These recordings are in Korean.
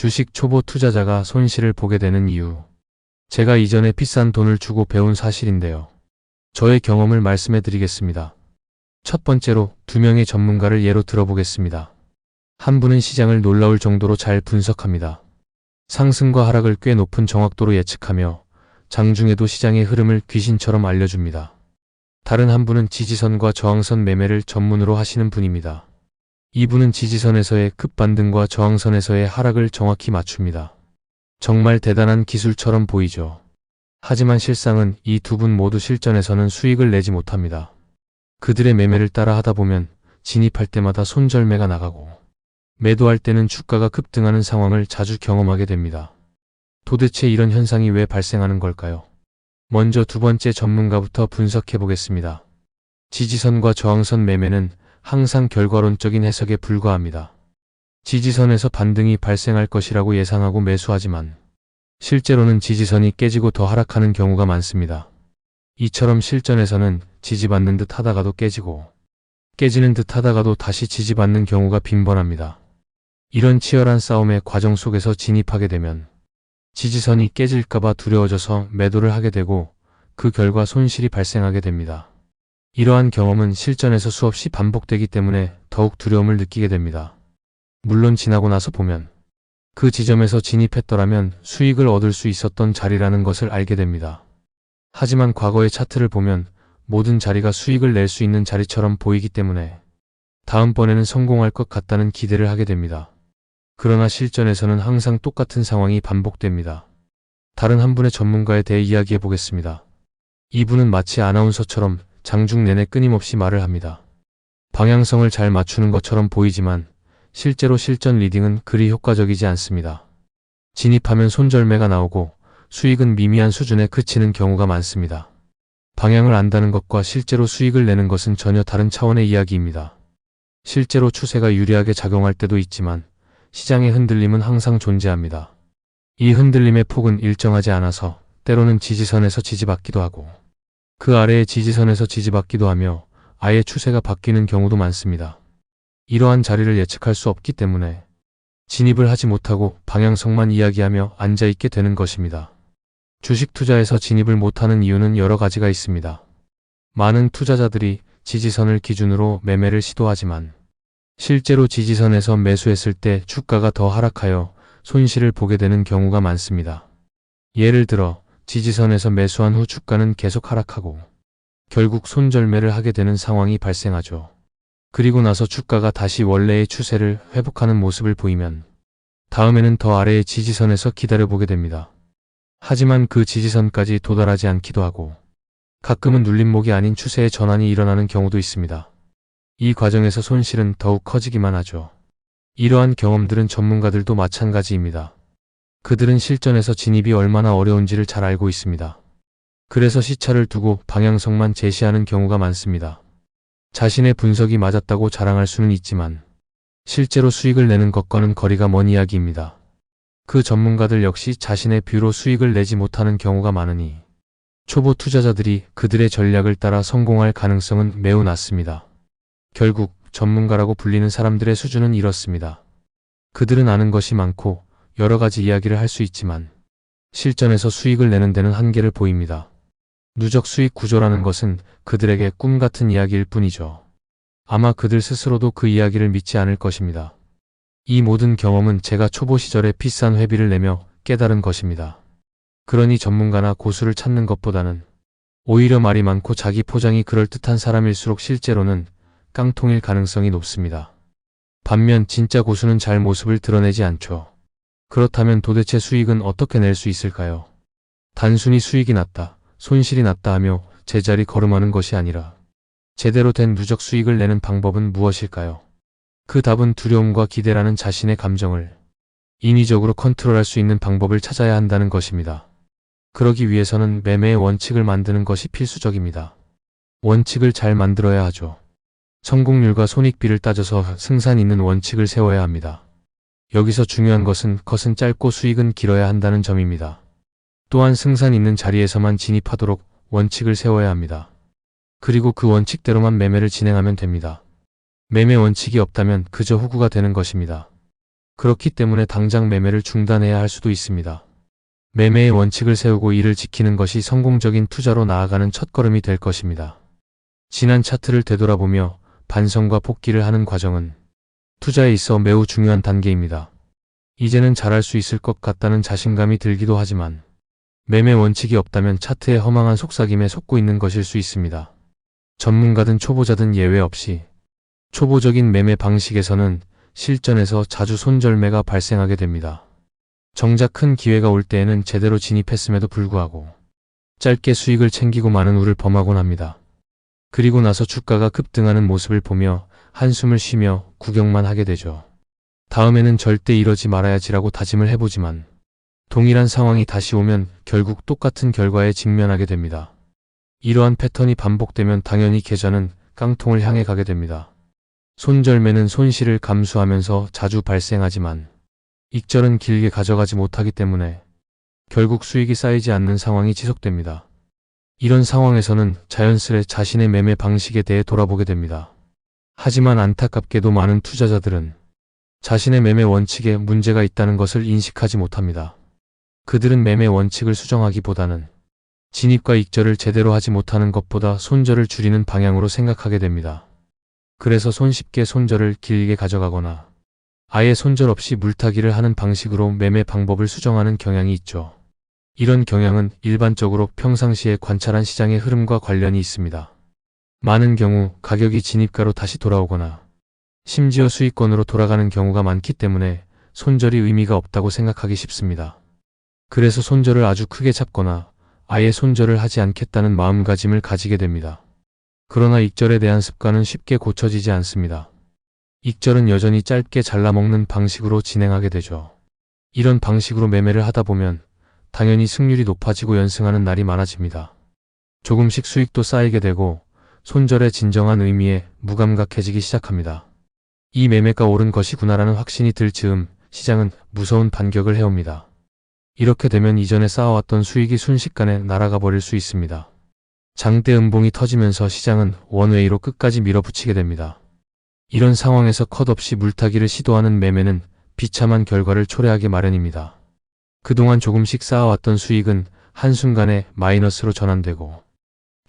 주식 초보 투자자가 손실을 보게 되는 이유. 제가 이전에 비싼 돈을 주고 배운 사실인데요. 저의 경험을 말씀해 드리겠습니다. 첫 번째로 2명의 전문가를 예로 들어보겠습니다. 한 분은 시장을 놀라울 정도로 잘 분석합니다. 상승과 하락을 꽤 높은 정확도로 예측하며 장중에도 시장의 흐름을 귀신처럼 알려줍니다. 다른 한 분은 지지선과 저항선 매매를 전문으로 하시는 분입니다. 이분은 지지선에서의 급반등과 저항선에서의 하락을 정확히 맞춥니다. 정말 대단한 기술처럼 보이죠. 하지만 실상은 이 두 분 모두 실전에서는 수익을 내지 못합니다. 그들의 매매를 따라 하다 보면 진입할 때마다 손절매가 나가고 매도할 때는 주가가 급등하는 상황을 자주 경험하게 됩니다. 도대체 이런 현상이 왜 발생하는 걸까요? 먼저 두 번째 전문가부터 분석해 보겠습니다. 지지선과 저항선 매매는 항상 결과론적인 해석에 불과합니다. 지지선에서 반등이 발생할 것이라고 예상하고 매수하지만 실제로는 지지선이 깨지고 더 하락하는 경우가 많습니다. 이처럼 실전에서는 지지받는 듯 하다가도 깨지고 깨지는 듯 하다가도 다시 지지받는 경우가 빈번합니다. 이런 치열한 싸움의 과정 속에서 진입하게 되면 지지선이 깨질까봐 두려워져서 매도를 하게 되고 그 결과 손실이 발생하게 됩니다. 이러한 경험은 실전에서 수없이 반복되기 때문에 더욱 두려움을 느끼게 됩니다. 물론 지나고 나서 보면 그 지점에서 진입했더라면 수익을 얻을 수 있었던 자리라는 것을 알게 됩니다. 하지만 과거의 차트를 보면 모든 자리가 수익을 낼 수 있는 자리처럼 보이기 때문에 다음번에는 성공할 것 같다는 기대를 하게 됩니다. 그러나 실전에서는 항상 똑같은 상황이 반복됩니다. 다른 한 분의 전문가에 대해 이야기해 보겠습니다. 이분은 마치 아나운서처럼 장중 내내 끊임없이 말을 합니다. 방향성을 잘 맞추는 것처럼 보이지만 실제로 실전 리딩은 그리 효과적이지 않습니다. 진입하면 손절매가 나오고 수익은 미미한 수준에 그치는 경우가 많습니다. 방향을 안다는 것과 실제로 수익을 내는 것은 전혀 다른 차원의 이야기입니다. 실제로 추세가 유리하게 작용할 때도 있지만 시장의 흔들림은 항상 존재합니다. 이 흔들림의 폭은 일정하지 않아서 때로는 지지선에서 지지받기도 하고 그 아래의 지지선에서 지지받기도 하며 아예 추세가 바뀌는 경우도 많습니다. 이러한 자리를 예측할 수 없기 때문에 진입을 하지 못하고 방향성만 이야기하며 앉아있게 되는 것입니다. 주식 투자에서 진입을 못하는 이유는 여러 가지가 있습니다. 많은 투자자들이 지지선을 기준으로 매매를 시도하지만 실제로 지지선에서 매수했을 때 주가가 더 하락하여 손실을 보게 되는 경우가 많습니다. 예를 들어 지지선에서 매수한 후 주가는 계속 하락하고 결국 손절매를 하게 되는 상황이 발생하죠. 그리고 나서 주가가 다시 원래의 추세를 회복하는 모습을 보이면 다음에는 더 아래의 지지선에서 기다려보게 됩니다. 하지만 그 지지선까지 도달하지 않기도 하고 가끔은 눌림목이 아닌 추세의 전환이 일어나는 경우도 있습니다. 이 과정에서 손실은 더욱 커지기만 하죠. 이러한 경험들은 전문가들도 마찬가지입니다. 그들은 실전에서 진입이 얼마나 어려운지를 잘 알고 있습니다. 그래서 시차를 두고 방향성만 제시하는 경우가 많습니다. 자신의 분석이 맞았다고 자랑할 수는 있지만 실제로 수익을 내는 것과는 거리가 먼 이야기입니다. 그 전문가들 역시 자신의 뷰로 수익을 내지 못하는 경우가 많으니 초보 투자자들이 그들의 전략을 따라 성공할 가능성은 매우 낮습니다. 결국 전문가라고 불리는 사람들의 수준은 이렇습니다. 그들은 아는 것이 많고 여러 가지 이야기를 할 수 있지만 실전에서 수익을 내는 데는 한계를 보입니다. 누적 수익 구조라는 것은 그들에게 꿈 같은 이야기일 뿐이죠. 아마 그들 스스로도 그 이야기를 믿지 않을 것입니다. 이 모든 경험은 제가 초보 시절에 비싼 회비를 내며 깨달은 것입니다. 그러니 전문가나 고수를 찾는 것보다는 오히려 말이 많고 자기 포장이 그럴듯한 사람일수록 실제로는 깡통일 가능성이 높습니다. 반면 진짜 고수는 잘 모습을 드러내지 않죠. 그렇다면 도대체 수익은 어떻게 낼 수 있을까요? 단순히 수익이 났다, 손실이 났다 하며 제자리 걸음하는 것이 아니라 제대로 된 누적 수익을 내는 방법은 무엇일까요? 그 답은 두려움과 기대라는 자신의 감정을 인위적으로 컨트롤할 수 있는 방법을 찾아야 한다는 것입니다. 그러기 위해서는 매매의 원칙을 만드는 것이 필수적입니다. 원칙을 잘 만들어야 하죠. 성공률과 손익비를 따져서 승산 있는 원칙을 세워야 합니다. 여기서 중요한 것은 컷은 짧고 수익은 길어야 한다는 점입니다. 또한 승산 있는 자리에서만 진입하도록 원칙을 세워야 합니다. 그리고 그 원칙대로만 매매를 진행하면 됩니다. 매매 원칙이 없다면 그저 후구가 되는 것입니다. 그렇기 때문에 당장 매매를 중단해야 할 수도 있습니다. 매매의 원칙을 세우고 이를 지키는 것이 성공적인 투자로 나아가는 첫걸음이 될 것입니다. 지난 차트를 되돌아보며 반성과 복귀를 하는 과정은 투자에 있어 매우 중요한 단계입니다. 이제는 잘할 수 있을 것 같다는 자신감이 들기도 하지만 매매 원칙이 없다면 차트의 허망한 속삭임에 속고 있는 것일 수 있습니다. 전문가든 초보자든 예외 없이 초보적인 매매 방식에서는 실전에서 자주 손절매가 발생하게 됩니다. 정작 큰 기회가 올 때에는 제대로 진입했음에도 불구하고 짧게 수익을 챙기고 많은 우를 범하곤 합니다. 그리고 나서 주가가 급등하는 모습을 보며 한숨을 쉬며 구경만 하게 되죠. 다음에는 절대 이러지 말아야지라고 다짐을 해보지만 동일한 상황이 다시 오면 결국 똑같은 결과에 직면하게 됩니다. 이러한 패턴이 반복되면 당연히 계좌는 깡통을 향해 가게 됩니다. 손절매는 손실을 감수하면서 자주 발생하지만 익절은 길게 가져가지 못하기 때문에 결국 수익이 쌓이지 않는 상황이 지속됩니다. 이런 상황에서는 자연스레 자신의 매매 방식에 대해 돌아보게 됩니다. 하지만 안타깝게도 많은 투자자들은 자신의 매매 원칙에 문제가 있다는 것을 인식하지 못합니다. 그들은 매매 원칙을 수정하기보다는 진입과 익절을 제대로 하지 못하는 것보다 손절을 줄이는 방향으로 생각하게 됩니다. 그래서 손쉽게 손절을 길게 가져가거나 아예 손절 없이 물타기를 하는 방식으로 매매 방법을 수정하는 경향이 있죠. 이런 경향은 일반적으로 평상시에 관찰한 시장의 흐름과 관련이 있습니다. 많은 경우 가격이 진입가로 다시 돌아오거나 심지어 수익권으로 돌아가는 경우가 많기 때문에 손절이 의미가 없다고 생각하기 쉽습니다. 그래서 손절을 아주 크게 잡거나 아예 손절을 하지 않겠다는 마음가짐을 가지게 됩니다. 그러나 익절에 대한 습관은 쉽게 고쳐지지 않습니다. 익절은 여전히 짧게 잘라먹는 방식으로 진행하게 되죠. 이런 방식으로 매매를 하다 보면 당연히 승률이 높아지고 연승하는 날이 많아집니다. 조금씩 수익도 쌓이게 되고 손절의 진정한 의미에 무감각해지기 시작합니다. 이 매매가 옳은 것이구나라는 확신이 들 즈음 시장은 무서운 반격을 해옵니다. 이렇게 되면 이전에 쌓아왔던 수익이 순식간에 날아가 버릴 수 있습니다. 장대 음봉이 터지면서 시장은 원웨이로 끝까지 밀어붙이게 됩니다. 이런 상황에서 컷없이 물타기를 시도하는 매매는 비참한 결과를 초래하기 마련입니다. 그동안 조금씩 쌓아왔던 수익은 한순간에 마이너스로 전환되고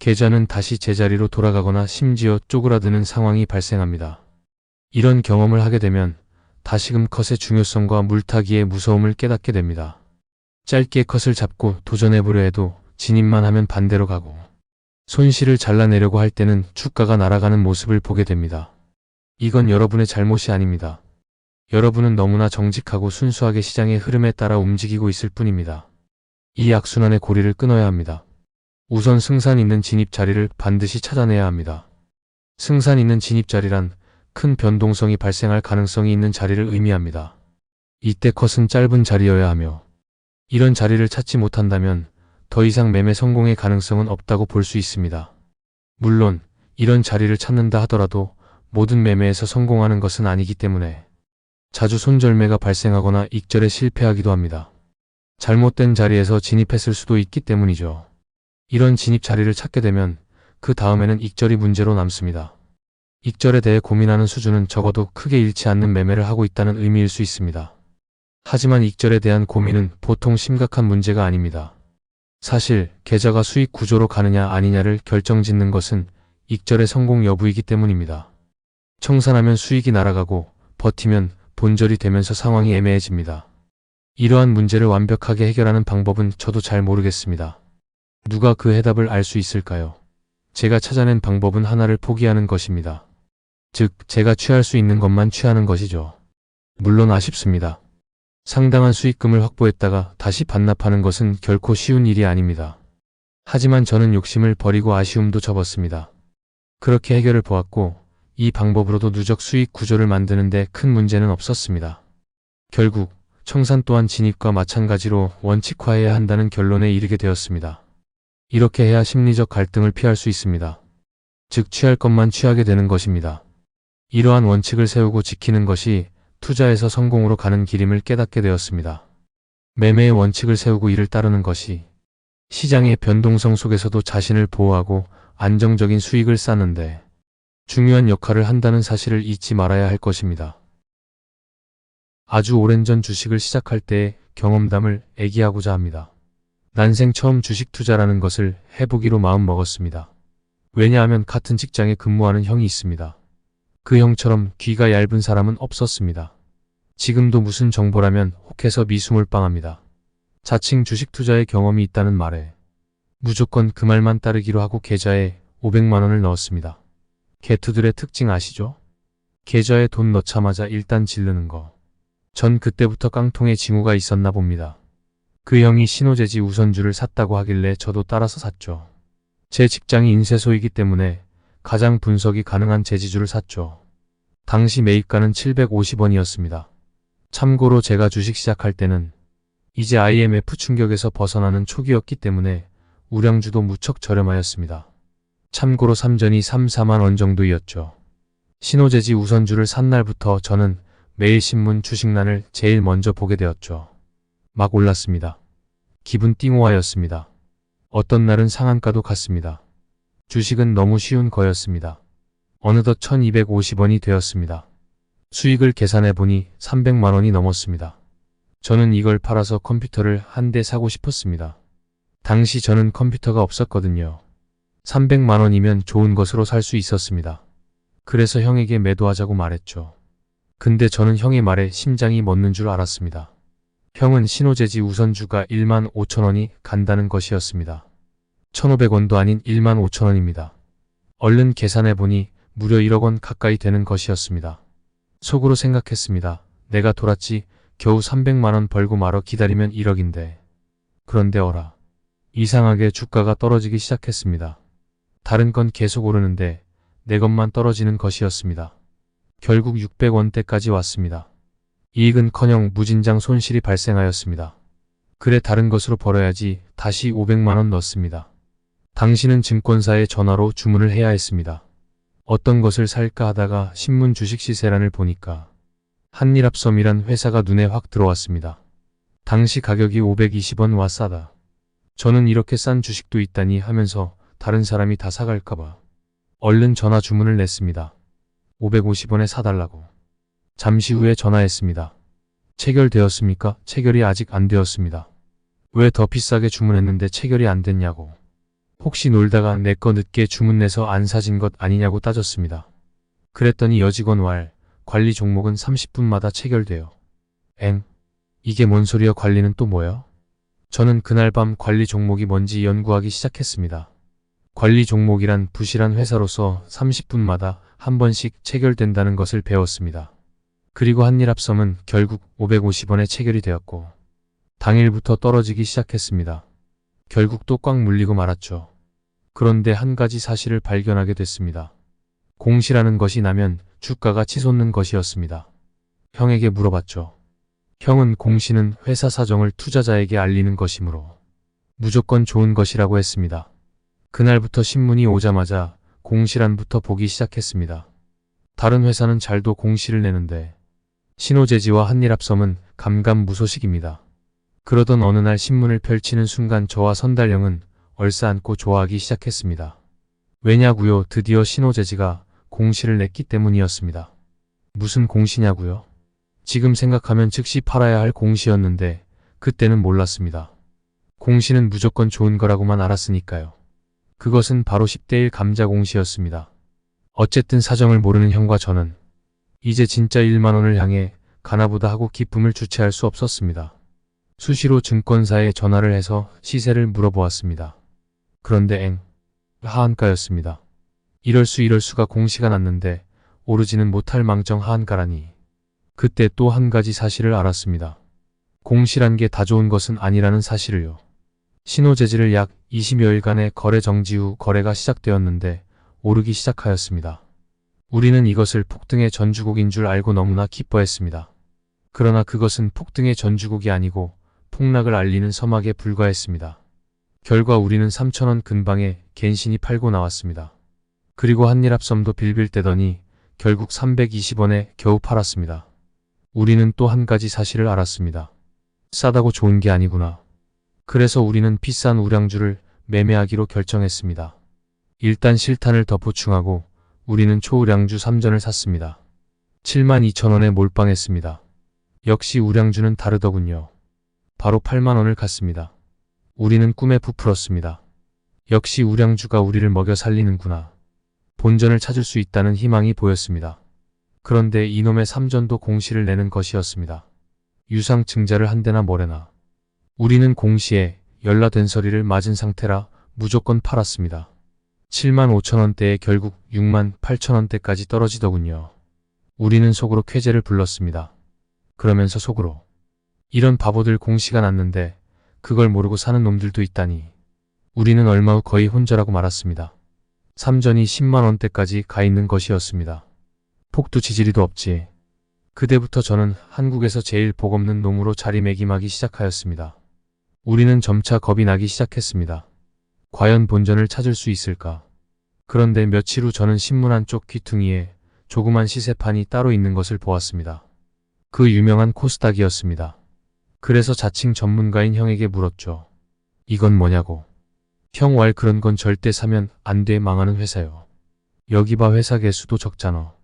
계좌는 다시 제자리로 돌아가거나 심지어 쪼그라드는 상황이 발생합니다. 이런 경험을 하게 되면 다시금 컷의 중요성과 물타기의 무서움을 깨닫게 됩니다. 짧게 컷을 잡고 도전해보려 해도 진입만 하면 반대로 가고 손실을 잘라내려고 할 때는 주가가 날아가는 모습을 보게 됩니다. 이건 여러분의 잘못이 아닙니다. 여러분은 너무나 정직하고 순수하게 시장의 흐름에 따라 움직이고 있을 뿐입니다. 이 악순환의 고리를 끊어야 합니다. 우선 승산 있는 진입 자리를 반드시 찾아내야 합니다. 승산 있는 진입 자리란 큰 변동성이 발생할 가능성이 있는 자리를 의미합니다. 이때 컷은 짧은 자리여야 하며 이런 자리를 찾지 못한다면 더 이상 매매 성공의 가능성은 없다고 볼 수 있습니다. 물론 이런 자리를 찾는다 하더라도 모든 매매에서 성공하는 것은 아니기 때문에 자주 손절매가 발생하거나 익절에 실패하기도 합니다. 잘못된 자리에서 진입했을 수도 있기 때문이죠. 이런 진입 자리를 찾게 되면 그 다음에는 익절이 문제로 남습니다. 익절에 대해 고민하는 수준은 적어도 크게 잃지 않는 매매를 하고 있다는 의미일 수 있습니다. 하지만 익절에 대한 고민은 보통 심각한 문제가 아닙니다. 사실 계좌가 수익 구조로 가느냐 아니냐를 결정짓는 것은 익절의 성공 여부이기 때문입니다. 청산하면 수익이 날아가고 버티면 본절이 되면서 상황이 애매해집니다. 이러한 문제를 완벽하게 해결하는 방법은 저도 잘 모르겠습니다. 누가 그 해답을 알 수 있을까요? 제가 찾아낸 방법은 하나를 포기하는 것입니다. 즉, 제가 취할 수 있는 것만 취하는 것이죠. 물론 아쉽습니다. 상당한 수익금을 확보했다가 다시 반납하는 것은 결코 쉬운 일이 아닙니다. 하지만 저는 욕심을 버리고 아쉬움도 접었습니다. 그렇게 해결을 보았고 이 방법으로도 누적 수익 구조를 만드는데 큰 문제는 없었습니다. 결국 청산 또한 진입과 마찬가지로 원칙화해야 한다는 결론에 이르게 되었습니다. 이렇게 해야 심리적 갈등을 피할 수 있습니다. 즉 취할 것만 취하게 되는 것입니다. 이러한 원칙을 세우고 지키는 것이 투자에서 성공으로 가는 길임을 깨닫게 되었습니다. 매매의 원칙을 세우고 이를 따르는 것이 시장의 변동성 속에서도 자신을 보호하고 안정적인 수익을 쌓는데 중요한 역할을 한다는 사실을 잊지 말아야 할 것입니다. 아주 오랜 전 주식을 시작할 때의 경험담을 얘기하고자 합니다. 난생 처음 주식 투자라는 것을 해보기로 마음 먹었습니다. 왜냐하면 같은 직장에 근무하는 형이 있습니다. 그 형처럼 귀가 얇은 사람은 없었습니다. 지금도 무슨 정보라면 혹해서 미수물빵합니다. 자칭 주식 투자의 경험이 있다는 말에 무조건 그 말만 따르기로 하고 계좌에 500만 원을 넣었습니다. 개투들의 특징 아시죠? 계좌에 돈 넣자마자 일단 지르는 거. 전 그때부터 깡통에 징후가 있었나 봅니다. 그 형이 신호재지 우선주를 샀다고 하길래 저도 따라서 샀죠. 제 직장이 인쇄소이기 때문에 가장 분석이 가능한 재지주를 샀죠. 당시 매입가는 750원이었습니다. 참고로 제가 주식 시작할 때는 이제 IMF 충격에서 벗어나는 초기였기 때문에 우량주도 무척 저렴하였습니다. 참고로 삼전이 3, 4만 원 정도였죠. 신호재지 우선주를 산 날부터 저는 매일 신문 주식란을 제일 먼저 보게 되었죠. 막 올랐습니다. 기분 띵호하였습니다. 어떤 날은 상한가도 갔습니다. 주식은 너무 쉬운 거였습니다. 어느덧 1250원이 되었습니다. 수익을 계산해보니 300만 원이 넘었습니다. 저는 이걸 팔아서 컴퓨터를 한 대 사고 싶었습니다. 당시 저는 컴퓨터가 없었거든요. 300만 원이면 좋은 것으로 살 수 있었습니다. 그래서 형에게 매도하자고 말했죠. 근데 저는 형의 말에 심장이 멎는 줄 알았습니다. 형은 신호재지 우선주가 1만 5천 원이 간다는 것이었습니다. 1,500원도 아닌 1만 5천 원입니다. 얼른 계산해보니 무려 1억 원 가까이 되는 것이었습니다. 속으로 생각했습니다. 내가 돌았지 겨우 300만 원 벌고 말어 기다리면 1억인데. 그런데 어라. 이상하게 주가가 떨어지기 시작했습니다. 다른 건 계속 오르는데 내 것만 떨어지는 것이었습니다. 결국 600원대까지 왔습니다. 이익은커녕 무진장 손실이 발생하였습니다. 그래 다른 것으로 벌어야지 다시 500만 원 넣습니다. 당시는 증권사에 전화로 주문을 해야 했습니다. 어떤 것을 살까 하다가 신문 주식 시세란을 보니까 한일합섬이란 회사가 눈에 확 들어왔습니다. 당시 가격이 520원 와 싸다. 저는 이렇게 싼 주식도 있다니 하면서 다른 사람이 다 사갈까봐 얼른 전화 주문을 냈습니다. 550원에 사달라고. 잠시 후에 전화했습니다. 체결되었습니까? 체결이 아직 안 되었습니다. 왜 더 비싸게 주문했는데 체결이 안 됐냐고. 혹시 놀다가 내 거 늦게 주문내서 안 사진 것 아니냐고 따졌습니다. 그랬더니 여직원 관리 종목은 30분마다 체결돼요. 이게 뭔 소리야? 관리는 또 뭐야? 저는 그날 밤 관리 종목이 뭔지 연구하기 시작했습니다. 관리 종목이란 부실한 회사로서 30분마다 한 번씩 체결된다는 것을 배웠습니다. 그리고 한일합섬은 결국 550원에 체결이 되었고 당일부터 떨어지기 시작했습니다. 결국 또 꽉 물리고 말았죠. 그런데 한 가지 사실을 발견하게 됐습니다. 공시라는 것이 나면 주가가 치솟는 것이었습니다. 형에게 물어봤죠. 형은 공시는 회사 사정을 투자자에게 알리는 것이므로 무조건 좋은 것이라고 했습니다. 그날부터 신문이 오자마자 공시란부터 보기 시작했습니다. 다른 회사는 잘도 공시를 내는데 신호재지와 한일합섬은 감감무소식입니다. 그러던 어느 날 신문을 펼치는 순간 저와 선달형은 얼싸안고 좋아하기 시작했습니다. 왜냐고요? 드디어 신호재지가 공시를 냈기 때문이었습니다. 무슨 공시냐고요? 지금 생각하면 즉시 팔아야 할 공시였는데 그때는 몰랐습니다. 공시는 무조건 좋은 거라고만 알았으니까요. 그것은 바로 10대1 감자 공시였습니다. 어쨌든 사정을 모르는 형과 저는 이제 진짜 1만 원을 향해 가나보다 하고 기쁨을 주체할 수 없었습니다. 수시로 증권사에 전화를 해서 시세를 물어보았습니다. 그런데 하한가였습니다. 이럴 수가 공시가 났는데 오르지는 못할 망정 하한가라니. 그때 또 한 가지 사실을 알았습니다. 공시란 게 다 좋은 것은 아니라는 사실을요. 신호재지를 약 20여일간의 거래 정지 후 거래가 시작되었는데 오르기 시작하였습니다. 우리는 이것을 폭등의 전주곡인 줄 알고 너무나 기뻐했습니다. 그러나 그것은 폭등의 전주곡이 아니고 폭락을 알리는 서막에 불과했습니다. 결과 우리는 3,000원 근방에 갠신히 팔고 나왔습니다. 그리고 한일합섬도 빌빌대더니 결국 320원에 겨우 팔았습니다. 우리는 또 한 가지 사실을 알았습니다. 싸다고 좋은 게 아니구나. 그래서 우리는 비싼 우량주를 매매하기로 결정했습니다. 일단 실탄을 더 보충하고 우리는 초우량주 3전을 샀습니다. 72,000원에 몰빵했습니다. 역시 우량주는 다르더군요. 바로 8만 원을 갔습니다. 우리는 꿈에 부풀었습니다. 역시 우량주가 우리를 먹여 살리는구나. 본전을 찾을 수 있다는 희망이 보였습니다. 그런데 이놈의 삼전도 공시를 내는 것이었습니다. 유상증자를 한대나 뭐래나. 우리는 공시에 열라된서리를 맞은 상태라 무조건 팔았습니다. 7만 5천 원대에 결국 6만 8천 원대까지 떨어지더군요. 우리는 속으로 쾌재를 불렀습니다. 그러면서 속으로 이런 바보들 공시가 났는데 그걸 모르고 사는 놈들도 있다니. 우리는 얼마 후 거의 혼절하고 말았습니다. 삼전이 10만 원대까지 가 있는 것이었습니다. 폭도 지지리도 없지. 그때부터 저는 한국에서 제일 복없는 놈으로 자리매김하기 시작하였습니다. 우리는 점차 겁이 나기 시작했습니다. 과연 본전을 찾을 수 있을까? 그런데 며칠 후 저는 신문 한쪽 귀퉁이에 조그만 시세판이 따로 있는 것을 보았습니다. 그 유명한 코스닥이었습니다. 그래서 자칭 전문가인 형에게 물었죠. 이건 뭐냐고. 형 왈 그런 건 절대 사면 안 돼 망하는 회사요. 여기 봐 회사 개수도 적잖아.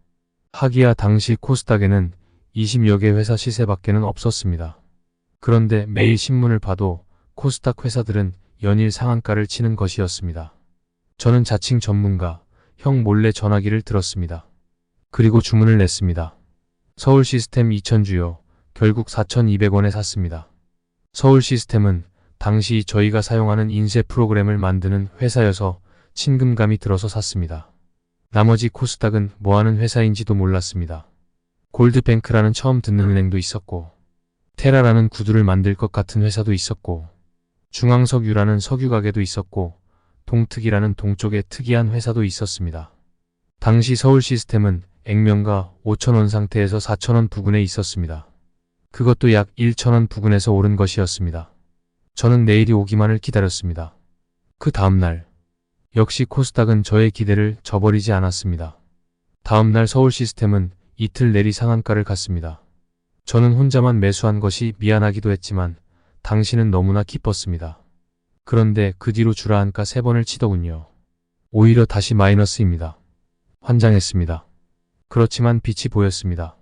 하기야 당시 코스닥에는 20여 개 회사 시세밖에는 없었습니다. 그런데 매일 신문을 봐도 코스닥 회사들은 연일 상한가를 치는 것이었습니다. 저는 자칭 전문가, 형 몰래 전화기를 들었습니다. 그리고 주문을 냈습니다. 서울 시스템 2000주요. 결국 4,200원에 샀습니다. 서울 시스템은 당시 저희가 사용하는 인쇄 프로그램을 만드는 회사여서 친근감이 들어서 샀습니다. 나머지 코스닥은 뭐하는 회사인지도 몰랐습니다. 골드뱅크라는 처음 듣는 은행도 있었고, 테라라는 구두를 만들 것 같은 회사도 있었고, 중앙석유라는 석유 가게도 있었고, 동특이라는 동쪽의 특이한 회사도 있었습니다. 당시 서울 시스템은 액면가 5,000원 상태에서 4,000원 부근에 있었습니다. 그것도 약 1,000원 부근에서 오른 것이었습니다. 저는 내일이 오기만을 기다렸습니다. 그 다음날 역시 코스닥은 저의 기대를 저버리지 않았습니다. 다음날 서울 시스템은 이틀 내리 상한가를 갔습니다. 저는 혼자만 매수한 것이 미안하기도 했지만 당시는 너무나 기뻤습니다. 그런데 그 뒤로 주라한가 3번을 치더군요. 오히려 다시 마이너스입니다. 환장했습니다. 그렇지만 빛이 보였습니다.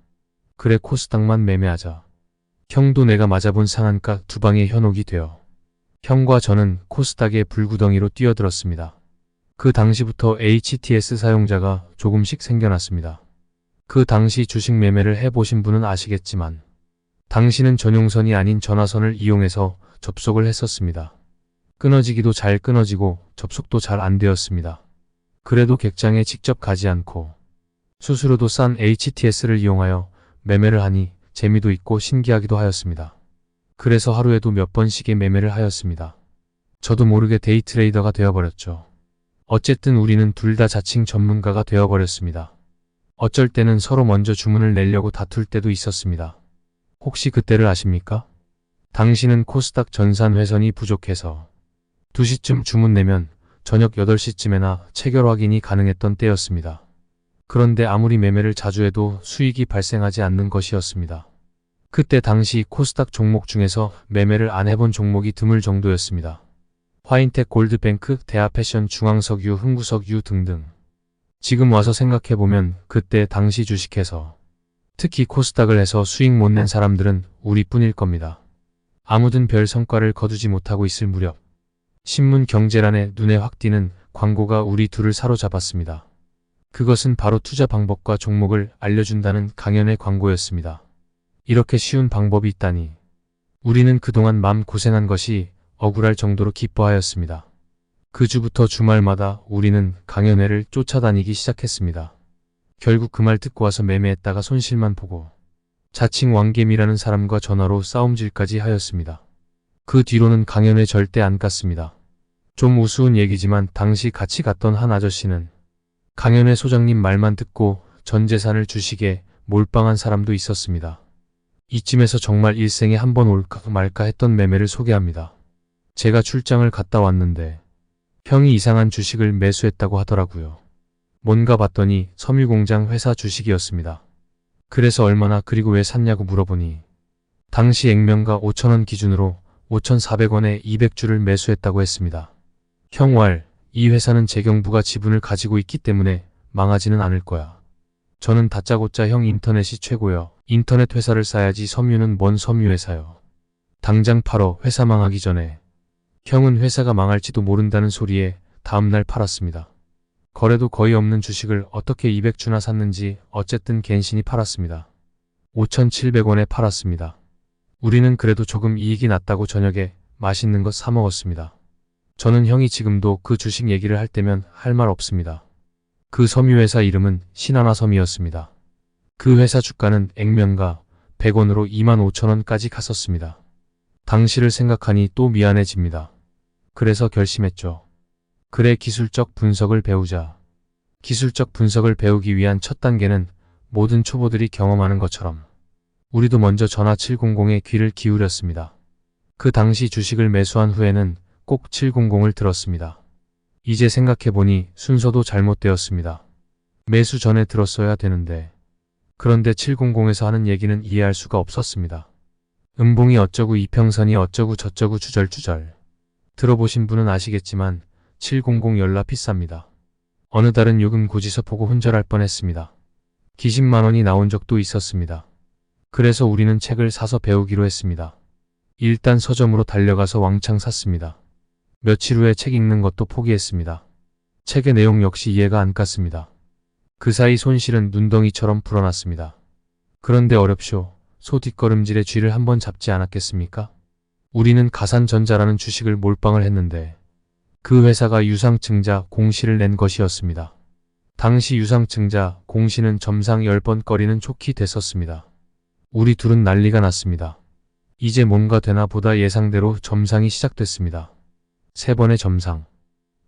그래 코스닥만 매매하자. 형도 내가 맞아본 상한가 2방의 현혹이 되어 형과 저는 코스닥의 불구덩이로 뛰어들었습니다. 그 당시부터 HTS 사용자가 조금씩 생겨났습니다. 그 당시 주식 매매를 해보신 분은 아시겠지만 당시는 전용선이 아닌 전화선을 이용해서 접속을 했었습니다. 끊어지기도 잘 끊어지고 접속도 잘 안 되었습니다. 그래도 객장에 직접 가지 않고 수수료도 싼 HTS를 이용하여 매매를 하니 재미도 있고 신기하기도 하였습니다. 그래서 하루에도 몇 번씩의 매매를 하였습니다. 저도 모르게 데이트레이더가 되어버렸죠. 어쨌든 우리는 둘 다 자칭 전문가가 되어버렸습니다. 어쩔 때는 서로 먼저 주문을 내려고 다툴 때도 있었습니다. 혹시 그때를 아십니까? 당시는 코스닥 전산 회선이 부족해서 2시쯤 주문 내면 저녁 8시쯤에나 체결 확인이 가능했던 때였습니다. 그런데 아무리 매매를 자주 해도 수익이 발생하지 않는 것이었습니다. 그때 당시 코스닥 종목 중에서 매매를 안 해본 종목이 드물 정도였습니다. 화인텍, 골드뱅크, 대하패션, 중앙석유, 흥구석유 등등. 지금 와서 생각해보면 그때 당시 주식해서 특히 코스닥을 해서 수익 못 낸 사람들은 우리뿐일 겁니다. 아무든 별 성과를 거두지 못하고 있을 무렵 신문 경제란에 눈에 확 띄는 광고가 우리 둘을 사로잡았습니다. 그것은 바로 투자 방법과 종목을 알려준다는 강연의 광고였습니다. 이렇게 쉬운 방법이 있다니. 우리는 그동안 맘 고생한 것이 억울할 정도로 기뻐하였습니다. 그 주부터 주말마다 우리는 강연회를 쫓아다니기 시작했습니다. 결국 그 말 듣고 와서 매매했다가 손실만 보고 자칭 왕개미라는 사람과 전화로 싸움질까지 하였습니다. 그 뒤로는 강연회 절대 안 갔습니다. 좀 우스운 얘기지만 당시 같이 갔던 한 아저씨는 강연회 소장님 말만 듣고 전 재산을 주식에 몰빵한 사람도 있었습니다. 이쯤에서 정말 일생에 한 번 올까 말까 했던 매매를 소개합니다. 제가 출장을 갔다 왔는데 형이 이상한 주식을 매수했다고 하더라고요. 뭔가 봤더니 섬유공장 회사 주식이었습니다. 그래서 얼마나 그리고 왜 샀냐고 물어보니 당시 액면가 5,000원 기준으로 5,400원에 200주를 매수했다고 했습니다. 형왈, 이 회사는 재경부가 지분을 가지고 있기 때문에 망하지는 않을 거야. 저는 다짜고짜 형 인터넷이 최고여. 인터넷 회사를 쌓아야지. 섬유는 뭔 섬유회사요. 당장 팔어. 회사 망하기 전에. 형은 회사가 망할지도 모른다는 소리에 다음날 팔았습니다. 거래도 거의 없는 주식을 어떻게 200주나 샀는지 어쨌든 갠신히 팔았습니다. 5,700원에 팔았습니다. 우리는 그래도 조금 이익이 났다고 저녁에 맛있는 거 사 먹었습니다. 저는 형이 지금도 그 주식 얘기를 할 때면 할 말 없습니다. 그 섬유회사 이름은 신하나섬이었습니다. 그 회사 주가는 액면가 100원으로 25,000원까지 갔었습니다. 당시를 생각하니 또 미안해집니다. 그래서 결심했죠. 그래, 기술적 분석을 배우자. 기술적 분석을 배우기 위한 첫 단계는 모든 초보들이 경험하는 것처럼 우리도 먼저 전화 700에 귀를 기울였습니다. 그 당시 주식을 매수한 후에는 꼭 700을 들었습니다. 이제 생각해보니 순서도 잘못되었습니다. 매수 전에 들었어야 되는데. 그런데 700에서 하는 얘기는 이해할 수가 없었습니다. 음봉이 어쩌고 이평선이 어쩌고 저쩌고 주절주절. 들어보신 분은 아시겠지만 700 열나 비쌉니다. 어느 달은 요금 고지서 보고 혼절할 뻔했습니다. 기십만 원이 나온 적도 있었습니다. 그래서 우리는 책을 사서 배우기로 했습니다. 일단 서점으로 달려가서 왕창 샀습니다. 며칠 후에 책 읽는 것도 포기했습니다. 책의 내용 역시 이해가 안 갔습니다. 그 사이 손실은 눈덩이처럼 불어났습니다. 그런데 어렵쇼. 소 뒷걸음질의 쥐를 한번 잡지 않았겠습니까? 우리는 가산전자라는 주식을 몰빵을 했는데 그 회사가 유상증자 공시를 낸 것이었습니다. 당시 유상증자 공시는 점상 10번 거리는 좋게 됐었습니다. 우리 둘은 난리가 났습니다. 이제 뭔가 되나 보다. 예상대로 점상이 시작됐습니다. 3번의 점상.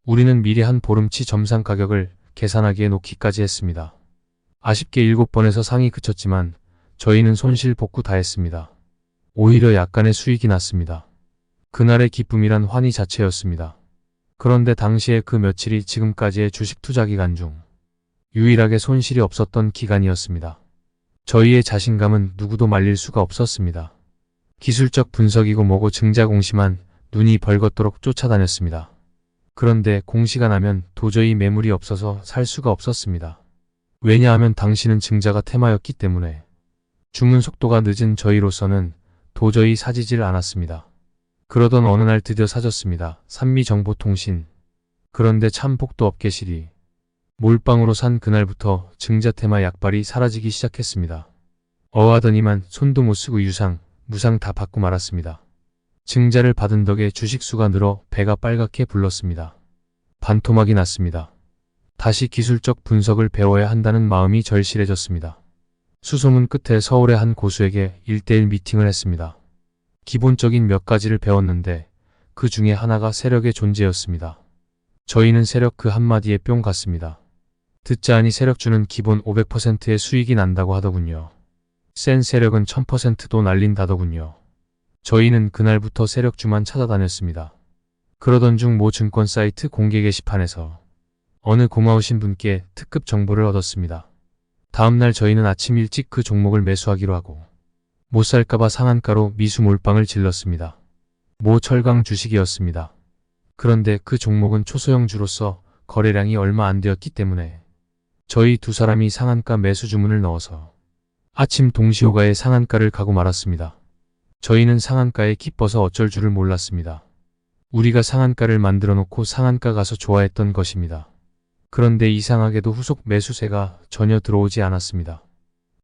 우리는 미리 한 보름치 점상 가격을 계산하기에 놓기까지 했습니다. 아쉽게 7번에서 상이 그쳤지만 저희는 손실 복구 다 했습니다. 오히려 약간의 수익이 났습니다. 그날의 기쁨이란 환희 자체였습니다. 그런데 당시에 그 며칠이 지금까지의 주식 투자 기간 중 유일하게 손실이 없었던 기간이었습니다. 저희의 자신감은 누구도 말릴 수가 없었습니다. 기술적 분석이고 뭐고 증자 공시만 눈이 벌겋도록 쫓아다녔습니다. 그런데 공시가 나면 도저히 매물이 없어서 살 수가 없었습니다. 왜냐하면 당시는 증자가 테마였기 때문에. 주문 속도가 늦은 저희로서는 도저히 사지질 않았습니다. 그러던 어느 날 드디어 사졌습니다. 산미정보통신. 그런데 참 복도 없게 실이. 몰빵으로 산 그날부터 증자 테마 약발이 사라지기 시작했습니다. 어하더니만 손도 못 쓰고 유상, 무상 다 받고 말았습니다. 증자를 받은 덕에 주식수가 늘어 배가 빨갛게 불렀습니다. 반토막이 났습니다. 다시 기술적 분석을 배워야 한다는 마음이 절실해졌습니다. 수소문 끝에 서울의 한 고수에게 1:1 미팅을 했습니다. 기본적인 몇 가지를 배웠는데 그 중에 하나가 세력의 존재였습니다. 저희는 세력 그 한마디에 뿅 갔습니다. 듣자 하니 세력주는 기본 500%의 수익이 난다고 하더군요. 센 세력은 1000%도 날린다더군요. 저희는 그날부터 세력주만 찾아다녔습니다. 그러던 중 모 증권 사이트 공개 게시판에서 어느 고마우신 분께 특급 정보를 얻었습니다. 다음날 저희는 아침 일찍 그 종목을 매수하기로 하고 못 살까봐 상한가로 미수 몰빵을 질렀습니다. 모 철강 주식이었습니다. 그런데 그 종목은 초소형주로서 거래량이 얼마 안 되었기 때문에 저희 두 사람이 상한가 매수 주문을 넣어서 아침 동시호가에 상한가를 가고 말았습니다. 저희는 상한가에 기뻐서 어쩔 줄을 몰랐습니다. 우리가 상한가를 만들어 놓고 상한가 가서 좋아했던 것입니다. 그런데 이상하게도 후속 매수세가 전혀 들어오지 않았습니다.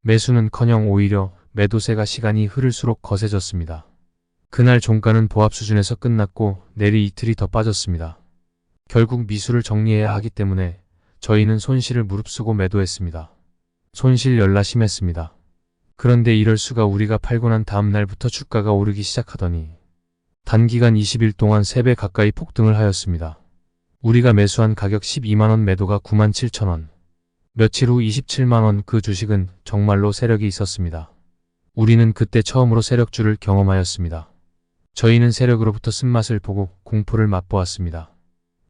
매수는커녕 오히려 매도세가 시간이 흐를수록 거세졌습니다. 그날 종가는 보합 수준에서 끝났고 내리 이틀이 더 빠졌습니다. 결국 미수를 정리해야 하기 때문에 저희는 손실을 무릅쓰고 매도했습니다. 손실 열나 심했습니다. 그런데 이럴 수가. 우리가 팔고 난 다음 날부터 주가가 오르기 시작하더니 단기간 20일 동안 3배 가까이 폭등을 하였습니다. 우리가 매수한 가격 12만원, 매도가 97,000원. 며칠 후 27만원. 그 주식은 정말로 세력이 있었습니다. 우리는 그때 처음으로 세력주를 경험하였습니다. 저희는 세력으로부터 쓴맛을 보고 공포를 맛보았습니다.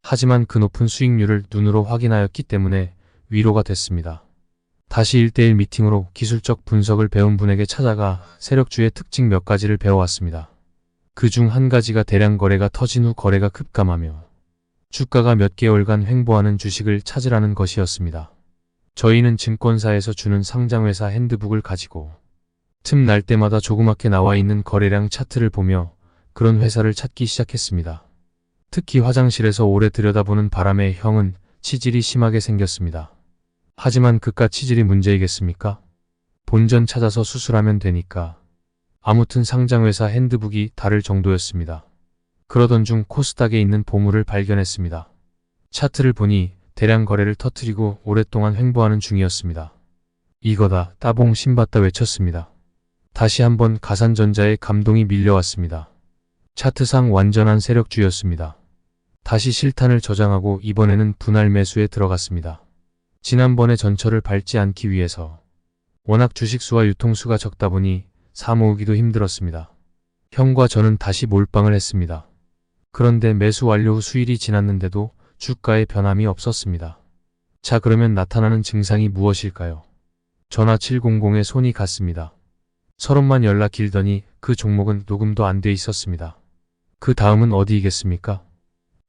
하지만 그 높은 수익률을 눈으로 확인하였기 때문에 위로가 됐습니다. 다시 1:1 미팅으로 기술적 분석을 배운 분에게 찾아가 세력주의 특징 몇 가지를 배워왔습니다. 그 중 한 가지가 대량 거래가 터진 후 거래가 급감하며 주가가 몇 개월간 횡보하는 주식을 찾으라는 것이었습니다. 저희는 증권사에서 주는 상장회사 핸드북을 가지고 틈 날 때마다 조그맣게 나와 있는 거래량 차트를 보며 그런 회사를 찾기 시작했습니다. 특히 화장실에서 오래 들여다보는 바람에 형은 치질이 심하게 생겼습니다. 하지만 그깟 치질이 문제이겠습니까? 본전 찾아서 수술하면 되니까. 아무튼 상장회사 핸드북이 다를 정도였습니다. 그러던 중 코스닥에 있는 보물을 발견했습니다. 차트를 보니 대량 거래를 터뜨리고 오랫동안 횡보하는 중이었습니다. 이거다, 따봉 신봤다 외쳤습니다. 다시 한번 가산전자에 감동이 밀려왔습니다. 차트상 완전한 세력주였습니다. 다시 실탄을 저장하고 이번에는 분할 매수에 들어갔습니다. 지난번에 전철을 밟지 않기 위해서. 워낙 주식수와 유통수가 적다 보니 사모으기도 힘들었습니다. 형과 저는 다시 몰빵을 했습니다. 그런데 매수 완료 후 수일이 지났는데도 주가에 변함이 없었습니다. 자, 그러면 나타나는 증상이 무엇일까요? 전화 700에 손이 갔습니다. 서론만 연락 길더니 그 종목은 녹음도 안 돼 있었습니다. 그 다음은 어디이겠습니까?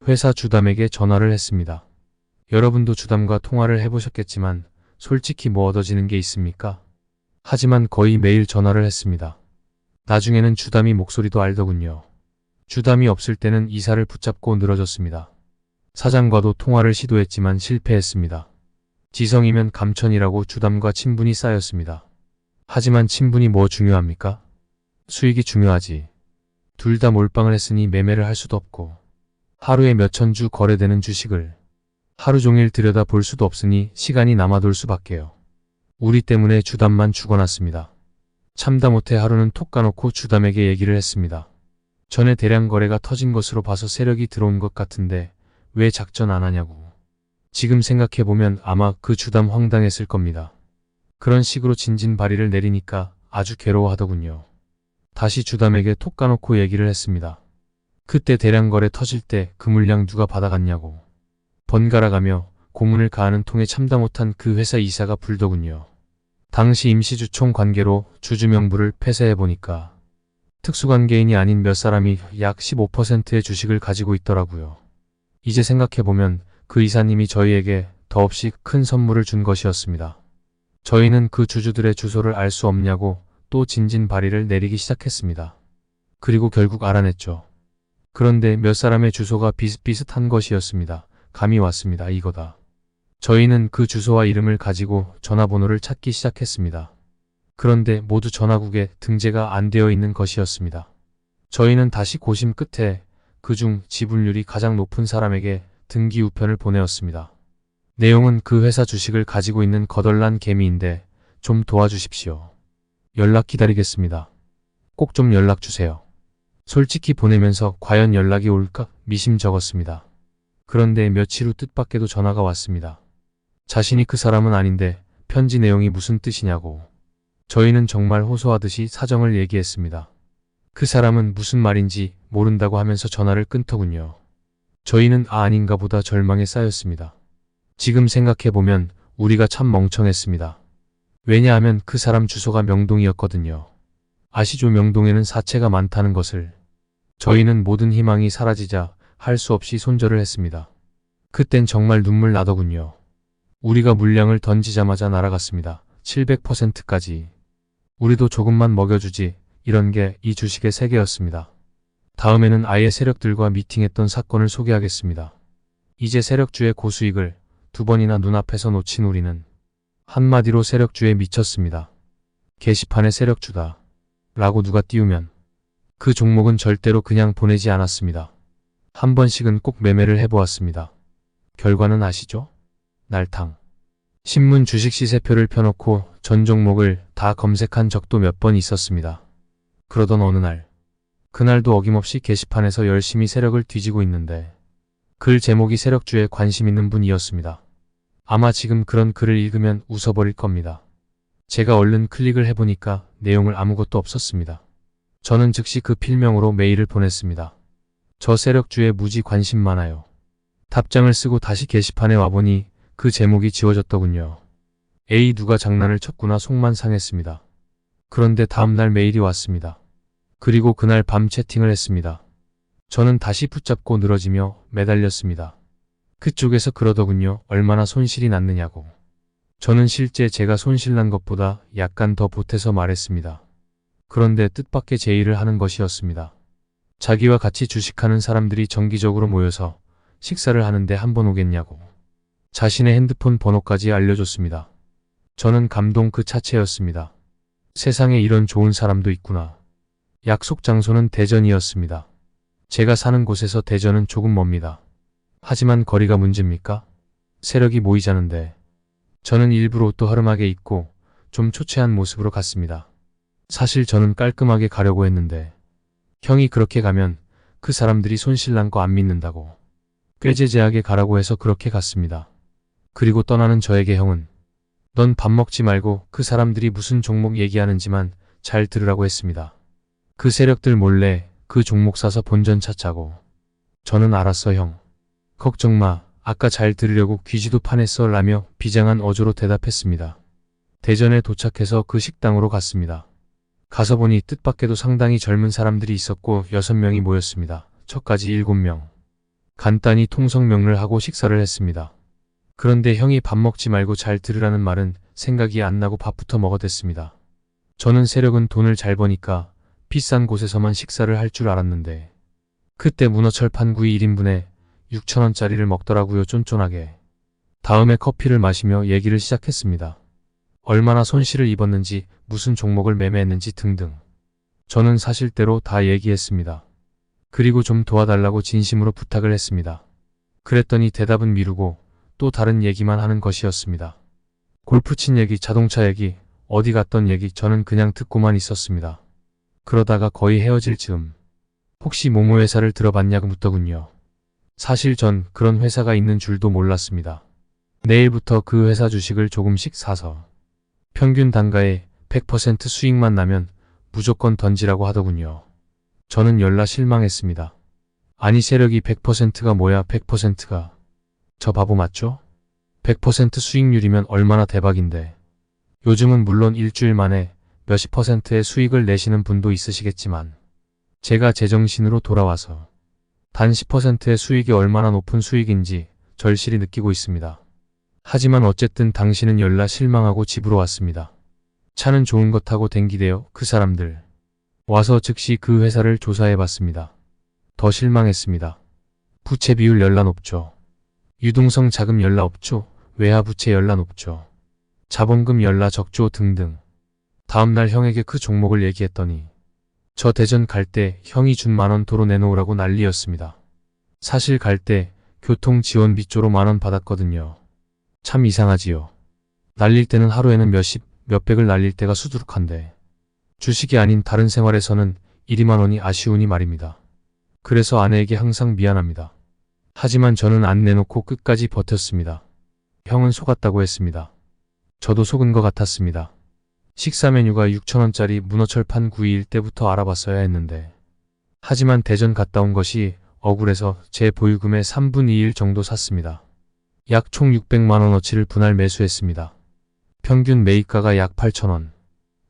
회사 주담에게 전화를 했습니다. 여러분도 주담과 통화를 해보셨겠지만 솔직히 뭐 얻어지는 게 있습니까? 하지만 거의 매일 전화를 했습니다. 나중에는 주담이 목소리도 알더군요. 주담이 없을 때는 이사를 붙잡고 늘어졌습니다. 사장과도 통화를 시도했지만 실패했습니다. 지성이면 감천이라고 주담과 친분이 쌓였습니다. 하지만 친분이 뭐 중요합니까? 수익이 중요하지. 둘 다 몰빵을 했으니 매매를 할 수도 없고 하루에 몇천 주 거래되는 주식을 하루 종일 들여다 볼 수도 없으니 시간이 남아돌 수밖에요. 우리 때문에 주담만 죽어났습니다. 참다 못해 하루는 톡 까놓고 주담에게 얘기를 했습니다. 전에 대량 거래가 터진 것으로 봐서 세력이 들어온 것 같은데 왜 작전 안 하냐고. 지금 생각해보면 아마 그 주담 황당했을 겁니다. 그런 식으로 진진발의를 내리니까 아주 괴로워하더군요. 다시 주담에게 톡 까놓고 얘기를 했습니다. 그때 대량 거래 터질 때 그 물량 누가 받아갔냐고. 번갈아가며 고문을 가하는 통에 참다 못한 그 회사 이사가 불더군요. 당시 임시주총 관계로 주주명부를 폐쇄해보니까 특수관계인이 아닌 몇 사람이 약 15%의 주식을 가지고 있더라고요. 이제 생각해보면 그 이사님이 저희에게 더없이 큰 선물을 준 것이었습니다. 저희는 그 주주들의 주소를 알 수 없냐고 또 진진발의를 내리기 시작했습니다. 그리고 결국 알아냈죠. 그런데 몇 사람의 주소가 비슷비슷한 것이었습니다. 감이 왔습니다. 이거다. 저희는 그 주소와 이름을 가지고 전화번호를 찾기 시작했습니다. 그런데 모두 전화국에 등재가 안 되어 있는 것이었습니다. 저희는 다시 고심 끝에 그중 지분율이 가장 높은 사람에게 등기 우편을 보내었습니다. 내용은 그 회사 주식을 가지고 있는 거덜난 개미인데 좀 도와주십시오. 연락 기다리겠습니다. 꼭 좀 연락 주세요. 솔직히 보내면서 과연 연락이 올까 미심쩍었습니다. 그런데 며칠 후 뜻밖에도 전화가 왔습니다. 자신이 그 사람은 아닌데 편지 내용이 무슨 뜻이냐고. 저희는 정말 호소하듯이 사정을 얘기했습니다. 그 사람은 무슨 말인지 모른다고 하면서 전화를 끊더군요. 저희는 아닌가 보다 절망에 쌓였습니다. 지금 생각해보면 우리가 참 멍청했습니다. 왜냐하면 그 사람 주소가 명동이었거든요. 아시죠? 명동에는 사채가 많다는 것을. 저희는 모든 희망이 사라지자 할 수 없이 손절을 했습니다. 그땐 정말 눈물 나더군요. 우리가 물량을 던지자마자 날아갔습니다. 700%까지. 우리도 조금만 먹여주지. 이런 게 이 주식의 세계였습니다. 다음에는 아예 세력들과 미팅했던 사건을 소개하겠습니다. 이제 세력주의 고수익을 두 번이나 눈앞에서 놓친 우리는 한마디로 세력주에 미쳤습니다. 게시판에 세력주다 라고 누가 띄우면 그 종목은 절대로 그냥 보내지 않았습니다. 한 번씩은 꼭 매매를 해보았습니다. 결과는 아시죠? 날탕. 신문 주식 시세표를 펴놓고 전 종목을 다 검색한 적도 몇 번 있었습니다. 그러던 어느 날, 그날도 어김없이 게시판에서 열심히 세력을 뒤지고 있는데 글 제목이 세력주에 관심 있는 분이었습니다. 아마 지금 그런 글을 읽으면 웃어버릴 겁니다. 제가 얼른 클릭을 해보니까 내용을 아무것도 없었습니다. 저는 즉시 그 필명으로 메일을 보냈습니다. 저 세력주에 무지 관심 많아요. 답장을 쓰고 다시 게시판에 와보니 그 제목이 지워졌더군요. 에이, 누가 장난을 쳤구나 속만 상했습니다. 그런데 다음날 메일이 왔습니다. 그리고 그날 밤 채팅을 했습니다. 저는 다시 붙잡고 늘어지며 매달렸습니다. 그쪽에서 그러더군요. 얼마나 손실이 났느냐고. 저는 실제 제가 손실난 것보다 약간 더 보태서 말했습니다. 그런데 뜻밖의 제의를 하는 것이었습니다. 자기와 같이 주식하는 사람들이 정기적으로 모여서 식사를 하는데 한번 오겠냐고 자신의 핸드폰 번호까지 알려줬습니다. 저는 감동 그 자체였습니다. 세상에 이런 좋은 사람도 있구나. 약속 장소는 대전이었습니다. 제가 사는 곳에서 대전은 조금 멉니다. 하지만 거리가 문제입니까? 세력이 모이자는데 저는 일부러 옷도 허름하게 입고 좀 초췌한 모습으로 갔습니다. 사실 저는 깔끔하게 가려고 했는데 형이 그렇게 가면 그 사람들이 손실난 거 안 믿는다고 꾀죄죄하게 가라고 해서 그렇게 갔습니다. 그리고 떠나는 저에게 형은 넌 밥 먹지 말고 그 사람들이 무슨 종목 얘기하는지만 잘 들으라고 했습니다. 그 세력들 몰래 그 종목 사서 본전 찾자고. 저는 알았어 형. 걱정 마. 아까 잘 들으려고 귀지도 파냈어 라며 비장한 어조로 대답했습니다. 대전에 도착해서 그 식당으로 갔습니다. 가서 보니 뜻밖에도 상당히 젊은 사람들이 있었고 6명이 모였습니다. 저까지 7명. 간단히 통성명를 하고 식사를 했습니다. 그런데 형이 밥 먹지 말고 잘 들으라는 말은 생각이 안 나고 밥부터 먹어댔습니다. 저는 세력은 돈을 잘 버니까 비싼 곳에서만 식사를 할 줄 알았는데 그때 문어철판구이 1인분에 6,000원짜리를 먹더라고요. 쫀쫀하게. 다음에 커피를 마시며 얘기를 시작했습니다. 얼마나 손실을 입었는지, 무슨 종목을 매매했는지 등등. 저는 사실대로 다 얘기했습니다. 그리고 좀 도와달라고 진심으로 부탁을 했습니다. 그랬더니 대답은 미루고 또 다른 얘기만 하는 것이었습니다. 골프 친 얘기, 자동차 얘기, 어디 갔던 얘기. 저는 그냥 듣고만 있었습니다. 그러다가 거의 헤어질 즈음 혹시 모모 회사를 들어봤냐고 묻더군요. 사실 전 그런 회사가 있는 줄도 몰랐습니다. 내일부터 그 회사 주식을 조금씩 사서 평균 단가에 100% 수익만 나면 무조건 던지라고 하더군요. 저는 열나 실망했습니다. 아니 세력이 100%가 뭐야 100%가. 저 바보 맞죠? 100% 수익률이면 얼마나 대박인데. 요즘은 물론 일주일 만에 몇십 %의 수익을 내시는 분도 있으시겠지만 제가 제정신으로 돌아와서 단 10%의 수익이 얼마나 높은 수익인지 절실히 느끼고 있습니다. 하지만 어쨌든 당신은 열나 실망하고 집으로 왔습니다. 차는 좋은 것 타고 댕기대요. 그 사람들. 와서 즉시 그 회사를 조사해봤습니다. 더 실망했습니다. 부채 비율 열나 높죠. 유동성 자금 열나 없죠. 외화부채 열나 높죠. 자본금 열나 적죠 등등. 다음날 형에게 그 종목을 얘기했더니 저 대전 갈 때 형이 준 10,000원 도로 내놓으라고 난리였습니다. 사실 갈 때 교통지원비 쪼로 10,000원 받았거든요. 참 이상하지요. 날릴 때는 하루에는 몇십, 몇백을 날릴 때가 수두룩한데 주식이 아닌 다른 생활에서는 1, 2만 원이 아쉬우니 말입니다. 그래서 아내에게 항상 미안합니다. 하지만 저는 안 내놓고 끝까지 버텼습니다. 형은 속았다고 했습니다. 저도 속은 것 같았습니다. 식사 메뉴가 6,000원짜리 문어철판 구이일 때부터 알아봤어야 했는데 하지만 대전 갔다 온 것이 억울해서 제 보유금의 3분의 2일 정도 샀습니다. 약 총 600만 원어치를 분할 매수했습니다. 평균 매입가가 약 8,000원.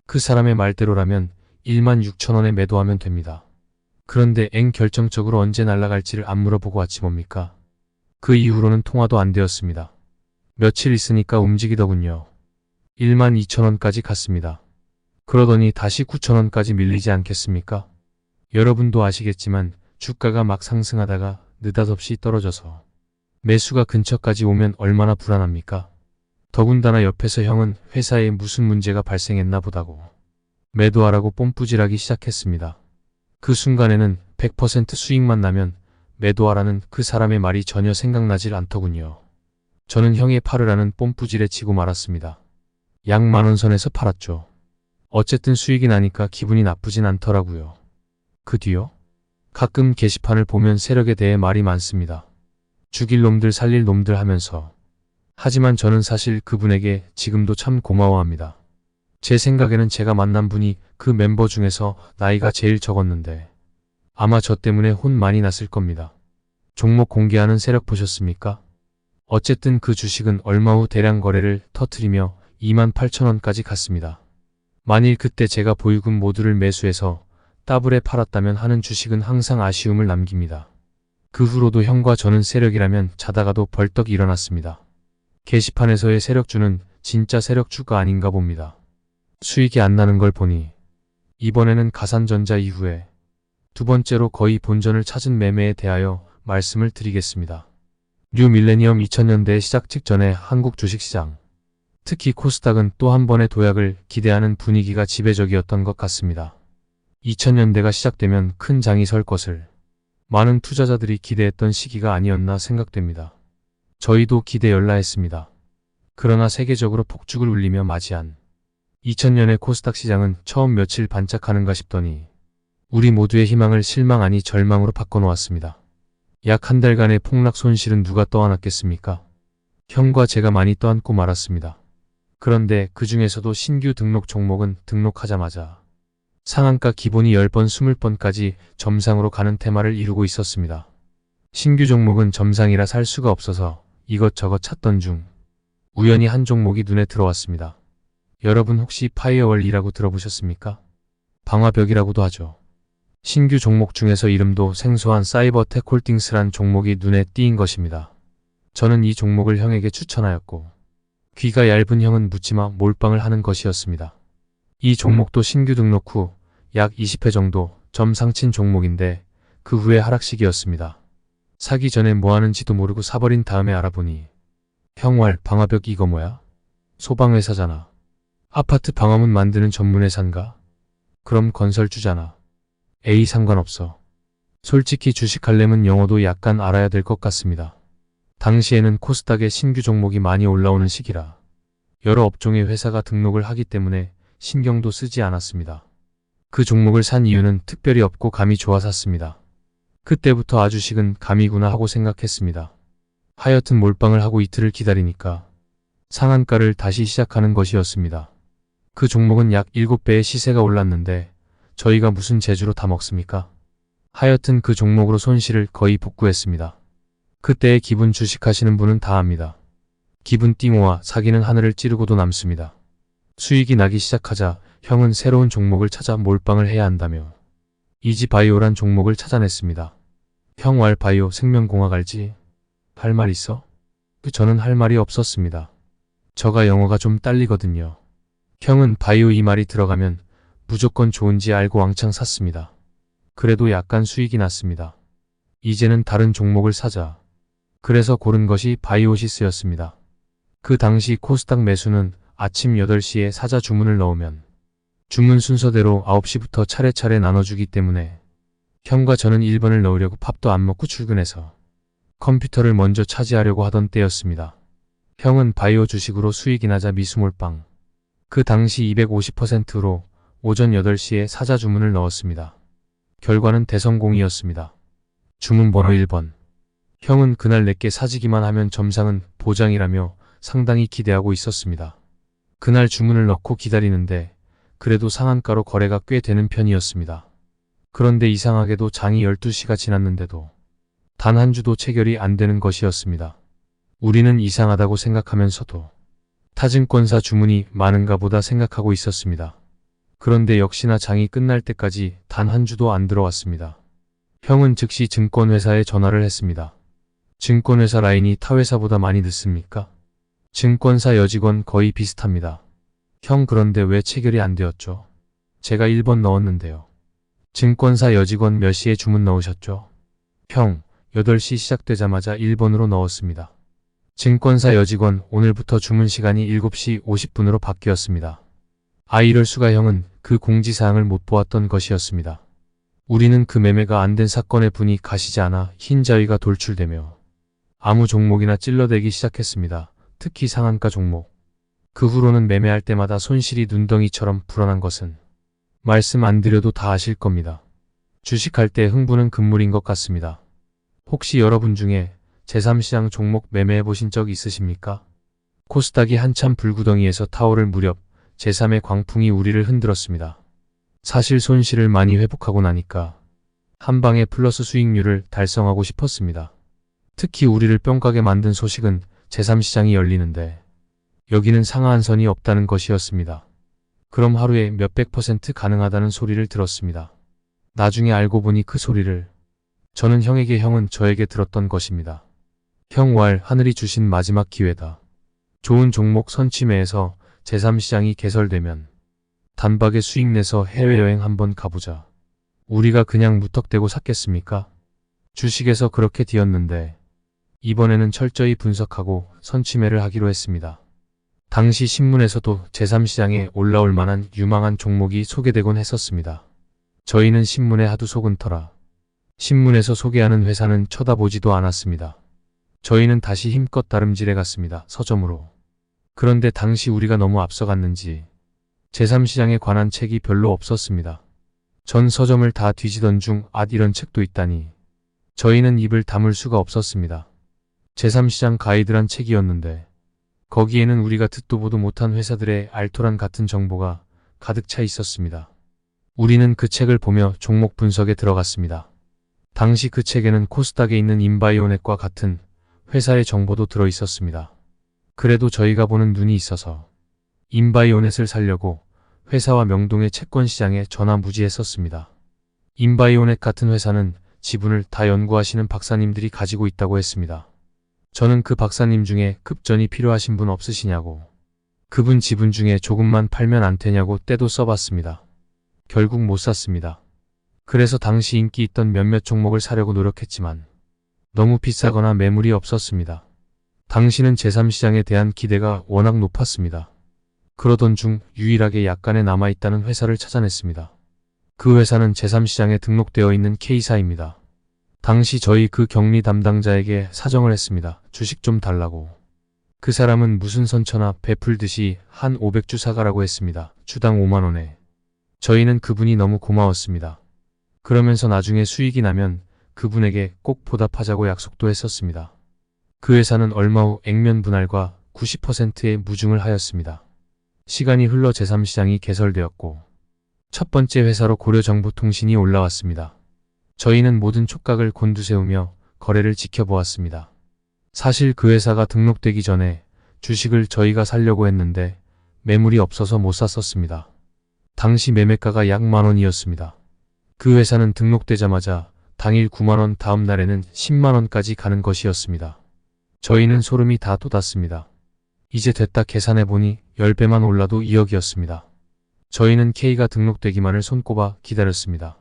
그 사람의 말대로라면 16,000원에 매도하면 됩니다. 그런데 결정적으로 언제 날아갈지를 안 물어보고 왔지 뭡니까? 그 이후로는 통화도 안 되었습니다. 며칠 있으니까 움직이더군요. 12,000원까지 갔습니다. 그러더니 다시 9,000원까지 밀리지 않겠습니까? 여러분도 아시겠지만 주가가 막 상승하다가 느닷없이 떨어져서 매수가 근처까지 오면 얼마나 불안합니까? 더군다나 옆에서 형은 회사에 무슨 문제가 발생했나 보다고 매도하라고 뽐뿌질하기 시작했습니다. 그 순간에는 100% 수익만 나면 매도하라는 그 사람의 말이 전혀 생각나질 않더군요. 저는 형의 팔으라는 뽐뿌질에 지고 말았습니다. 약 10,000원 선에서 팔았죠. 어쨌든 수익이 나니까 기분이 나쁘진 않더라고요. 그 뒤요? 가끔 게시판을 보면 세력에 대해 말이 많습니다. 죽일 놈들 살릴 놈들 하면서. 하지만 저는 사실 그분에게 지금도 참 고마워합니다. 제 생각에는 제가 만난 분이 그 멤버 중에서 나이가 제일 적었는데 아마 저 때문에 혼 많이 났을 겁니다. 종목 공개하는 세력 보셨습니까? 어쨌든 그 주식은 얼마 후 대량 거래를 터뜨리며 28,000원까지 갔습니다. 만일 그때 제가 보유금 모두를 매수해서 따블에 팔았다면 하는 주식은 항상 아쉬움을 남깁니다. 그 후로도 형과 저는 세력이라면 자다가도 벌떡 일어났습니다. 게시판에서의 세력주는 진짜 세력주가 아닌가 봅니다. 수익이 안 나는 걸 보니 이번에는 가산전자 이후에 두 번째로 거의 본전을 찾은 매매에 대하여 말씀을 드리겠습니다. 뉴 밀레니엄 2000년대 시작 직전에 한국 주식시장, 특히 코스닥은 또 한 번의 도약을 기대하는 분위기가 지배적이었던 것 같습니다. 2000년대가 시작되면 큰 장이 설 것을 많은 투자자들이 기대했던 시기가 아니었나 생각됩니다. 저희도 기대열라했습니다. 그러나 세계적으로 폭죽을 울리며 맞이한 2000년의 코스닥 시장은 처음 며칠 반짝하는가 싶더니 우리 모두의 희망을 실망 아니 절망으로 바꿔놓았습니다. 약 한 달간의 폭락 손실은 누가 떠안았겠습니까? 형과 제가 많이 떠안고 말았습니다. 그런데 그 중에서도 신규 등록 종목은 등록하자마자 상한가 기본이 10번, 20번까지 점상으로 가는 테마를 이루고 있었습니다. 신규 종목은 점상이라 살 수가 없어서 이것저것 찾던 중 우연히 한 종목이 눈에 들어왔습니다. 여러분 혹시 파이어월이라고 들어보셨습니까? 방화벽이라고도 하죠. 신규 종목 중에서 이름도 생소한 사이버텍홀딩스란 종목이 눈에 띄인 것입니다. 저는 이 종목을 형에게 추천하였고 귀가 얇은 형은 묻지마 몰빵을 하는 것이었습니다. 이 종목도 신규 등록 후 약 20회 정도 점상친 종목인데 그 후에 하락식이었습니다. 사기 전에 뭐하는지도 모르고 사버린 다음에 알아보니 형왈 방화벽 이거 뭐야? 소방회사잖아. 아파트 방화문 만드는 전문회사인가? 그럼 건설주잖아. 에이 상관없어. 솔직히 주식하려면 영어도 약간 알아야 될 것 같습니다. 당시에는 코스닥에 신규 종목이 많이 올라오는 시기라 여러 업종의 회사가 등록을 하기 때문에 신경도 쓰지 않았습니다. 그 종목을 산 이유는 특별히 없고 감이 좋아 샀습니다. 그때부터 아 주식은 감이구나 하고 생각했습니다. 하여튼 몰빵을 하고 이틀을 기다리니까 상한가를 다시 시작하는 것이었습니다. 그 종목은 약 7배의 시세가 올랐는데 저희가 무슨 재주로 다 먹습니까? 하여튼 그 종목으로 손실을 거의 복구했습니다. 그때의 기분 주식하시는 분은 다 압니다. 기분 띵호와 사기는 하늘을 찌르고도 남습니다. 수익이 나기 시작하자 형은 새로운 종목을 찾아 몰빵을 해야 한다며 이지바이오란 종목을 찾아냈습니다. 형 왈 바이오 생명공학 알지? 할 말 있어? 저는 할 말이 없었습니다. 저가 영어가 좀 딸리거든요. 형은 바이오 이 말이 들어가면 무조건 좋은지 알고 왕창 샀습니다. 그래도 약간 수익이 났습니다. 이제는 다른 종목을 사자. 그래서 고른 것이 바이오시스였습니다. 그 당시 코스닥 매수는 아침 8시에 사자 주문을 넣으면 주문 순서대로 9시부터 차례차례 나눠주기 때문에 형과 저는 1번을 넣으려고 밥도 안 먹고 출근해서 컴퓨터를 먼저 차지하려고 하던 때였습니다. 형은 바이오 주식으로 수익이 나자 미수몰빵. 그 당시 250%로 오전 8시에 사자 주문을 넣었습니다. 결과는 대성공이었습니다. 주문 번호 1번. 형은 그날 내게 사지기만 하면 점상은 보장이라며 상당히 기대하고 있었습니다. 그날 주문을 넣고 기다리는데 그래도 상한가로 거래가 꽤 되는 편이었습니다. 그런데 이상하게도 장이 12시가 지났는데도 단 한 주도 체결이 안 되는 것이었습니다. 우리는 이상하다고 생각하면서도 타증권사 주문이 많은가 보다 생각하고 있었습니다. 그런데 역시나 장이 끝날 때까지 단 한 주도 안 들어왔습니다. 형은 즉시 증권회사에 전화를 했습니다. 증권회사 라인이 타 회사보다 많이 늦습니까? 증권사 여직원 거의 비슷합니다. 형 그런데 왜 체결이 안 되었죠? 제가 1번 넣었는데요. 증권사 여직원 몇 시에 주문 넣으셨죠? 형, 8시 시작되자마자 1번으로 넣었습니다. 증권사 여직원 오늘부터 주문 시간이 7시 50분으로 바뀌었습니다. 아 이럴 수가 형은 그 공지사항을 못 보았던 것이었습니다. 우리는 그 매매가 안 된 사건의 분이 가시지 않아 흰자위가 돌출되며 아무 종목이나 찔러대기 시작했습니다. 특히 상한가 종목. 그 후로는 매매할 때마다 손실이 눈덩이처럼 불어난 것은 말씀 안 드려도 다 아실 겁니다. 주식할 때 흥부는 금물인 것 같습니다. 혹시 여러분 중에 제3시장 종목 매매해 보신 적 있으십니까? 코스닥이 한참 불구덩이에서 타오를 무렵 제3의 광풍이 우리를 흔들었습니다. 사실 손실을 많이 회복하고 나니까 한 방에 플러스 수익률을 달성하고 싶었습니다. 특히 우리를 뿅가게 만든 소식은 제3시장이 열리는데 여기는 상하한선이 없다는 것이었습니다. 그럼 하루에 몇백 % 가능하다는 소리를 들었습니다. 나중에 알고 보니 그 소리를 저는 형에게 형은 저에게 들었던 것입니다. 형 왈 하늘이 주신 마지막 기회다. 좋은 종목 선취매에서 제3시장이 개설되면 단박에 수익 내서 해외여행 한번 가보자. 우리가 그냥 무턱대고 샀겠습니까? 주식에서 그렇게 뒤었는데 이번에는 철저히 분석하고 선취매를 하기로 했습니다. 당시 신문에서도 제3시장에 올라올 만한 유망한 종목이 소개되곤 했었습니다. 저희는 신문에 하도 속은 터라 신문에서 소개하는 회사는 쳐다보지도 않았습니다. 저희는 다시 힘껏 다름질해 갔습니다. 서점으로. 그런데 당시 우리가 너무 앞서갔는지 제3시장에 관한 책이 별로 없었습니다. 전 서점을 다 뒤지던 중 이런 책도 있다니 저희는 입을 다물 수가 없었습니다. 제3시장 가이드란 책이었는데 거기에는 우리가 듣도 보도 못한 회사들의 알토란 같은 정보가 가득 차 있었습니다. 우리는 그 책을 보며 종목 분석에 들어갔습니다. 당시 그 책에는 코스닥에 있는 인바이오넷과 같은 회사의 정보도 들어 있었습니다. 그래도 저희가 보는 눈이 있어서 인바이오넷을 사려고 회사와 명동의 채권 시장에 전화무지했었습니다. 인바이오넷 같은 회사는 지분을 다 연구하시는 박사님들이 가지고 있다고 했습니다. 저는 그 박사님 중에 급전이 필요하신 분 없으시냐고, 그분 지분 중에 조금만 팔면 안 되냐고 떼도 써봤습니다. 결국 못 샀습니다. 그래서 당시 인기 있던 몇몇 종목을 사려고 노력했지만 너무 비싸거나 매물이 없었습니다. 당시는 제3시장에 대한 기대가 워낙 높았습니다. 그러던 중 유일하게 약간의 남아있다는 회사를 찾아냈습니다. 그 회사는 제3시장에 등록되어 있는 K사입니다. 당시 저희 그 격리 담당자에게 사정을 했습니다. 주식 좀 달라고. 그 사람은 무슨 선처나 베풀듯이 한 500주 사가라고 했습니다. 주당 5만원에. 저희는 그분이 너무 고마웠습니다. 그러면서 나중에 수익이 나면 그분에게 꼭 보답하자고 약속도 했었습니다. 그 회사는 얼마 후 액면 분할과 90%의 무증을 하였습니다. 시간이 흘러 제3시장이 개설되었고 첫 번째 회사로 고려정보통신이 올라왔습니다. 저희는 모든 촉각을 곤두세우며 거래를 지켜보았습니다. 사실 그 회사가 등록되기 전에 주식을 저희가 사려고 했는데 매물이 없어서 못 샀었습니다. 당시 매매가가 약 만원이었습니다. 그 회사는 등록되자마자 당일 9만원, 다음 날에는 10만원까지 가는 것이었습니다. 저희는 소름이 다 돋았습니다. 이제 됐다 계산해보니 10배만 올라도 2억이었습니다. 저희는 K가 등록되기만을 손꼽아 기다렸습니다.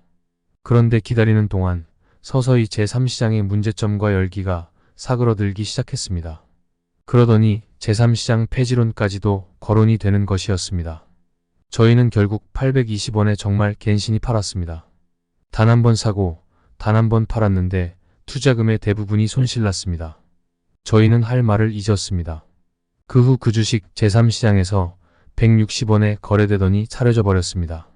그런데 기다리는 동안 서서히 제3시장의 문제점과 열기가 사그러들기 시작했습니다. 그러더니 제3시장 폐지론까지도 거론이 되는 것이었습니다. 저희는 결국 820원에 정말 갠신히 팔았습니다. 단 한 번 사고 단 한 번 팔았는데 투자금의 대부분이 손실났습니다. 저희는 할 말을 잊었습니다. 그 후 그 주식 제3시장에서 160원에 거래되더니 사려져 버렸습니다.